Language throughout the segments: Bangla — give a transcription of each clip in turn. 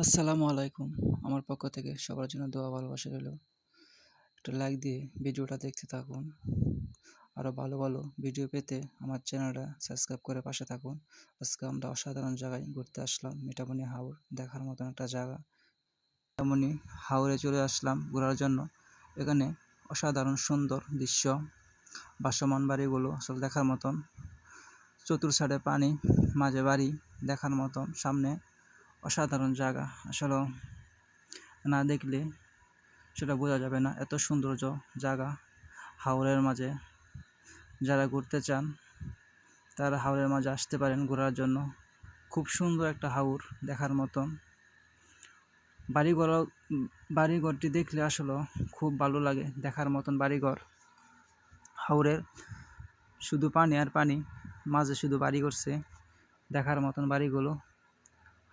আসসালামু আলাইকুম। আমার পক্ষ থেকে সবার জন্য দোয়া ভালোবাসা রইলো। একটা লাইক দিয়ে ভিডিওটা দেখতে থাকুন। আরও ভালো, ভালো ভিডিও পেতে আমার চ্যানেলটা সাবস্ক্রাইব করে পাশে থাকুন। আজকে আমরা অসাধারণ জায়গায় ঘুরতে আসলাম। মিঠামণি হাওর দেখার মতন একটা জায়গা। মিঠামণি হাওরে চলে আসলাম ঘোরার জন্য। এখানে অসাধারণ সুন্দর দৃশ্য, ভাসমান বাড়িগুলো আসলে দেখার মতন। চতুর সাইডে পানি, মাঝে বাড়ি দেখার মতন। সামনে অসাধারণ জায়গা। আসলে না দেখলে সেটা বোঝা যাবে না, এত সৌন্দর্য জায়গা হাওরের মাঝে। যারা ঘুরতে চান তারা হাওরের মাঝে আসতে পারেন ঘোরার জন্য। খুব সুন্দর একটা হাওর দেখার মতন। বাড়িঘর বাড়িঘরটি দেখলে আসলে খুব ভালো লাগে, দেখার মতন বাড়িঘর। হাওরের শুধু পানি আর পানি, মাঝে শুধু বাড়ি করছে, দেখার মতন বাড়িগুলো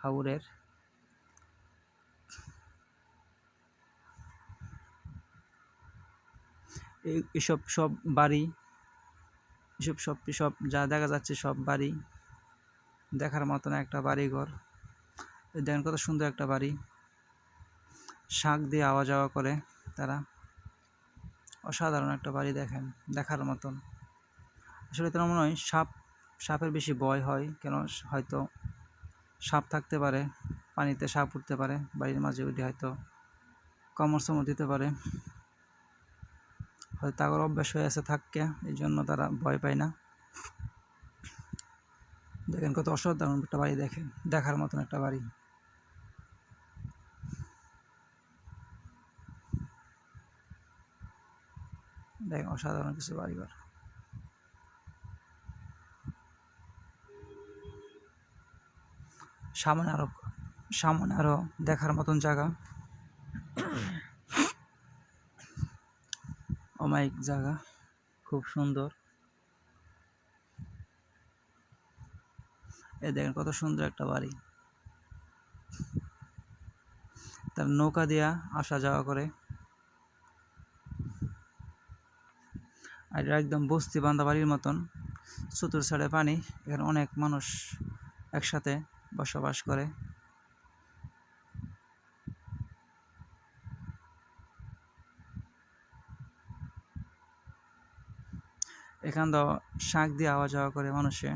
হাওরের। এসব সব বাড়ি, সব যা দেখা যাচ্ছে সব বাড়ি, দেখার মতন একটা বাড়িঘর। দেখেন কত সুন্দর একটা বাড়ি। শাঁখ দিয়ে আওয়া যাওয়া করে তারা। অসাধারণ একটা বাড়ি, দেখেন দেখার মতন। আসলে তার মনে হয় সাপের বেশি ভয় হয়, কেন হয়তো সাপ থাকতে পারে, পানিতে সাপ উঠতে পারে, বাড়ির মাঝে উঠে হয়তো কামড় চামড় দিতে পারে। হয়তো তাগর অভ্যাস হয়ে আছে থাকতে, এই জন্য তারা ভয় পায় না। দেখেন কত অসাধারণ একটা বাড়ি, দেখেন দেখার মতন একটা বাড়ি। দেখেন অসাধারণ কিছু বাড়িঘর। সামনে আরো দেখার মতন জায়গা, অমায়িক জায়গা, খুব সুন্দর। দেখেন কত সুন্দর একটা বাড়ি। তার নৌকা দিয়া আসা যাওয়া করে। আর এটা একদম বস্তি বান্ধা বাড়ির মতন, চতুর সাইডে পানি। এখানে অনেক মানুষ একসাথে বসবাস করে। এখান দিয়ে শাঁখ দিয়ে আওয়া যাওয়া করে মানুষে।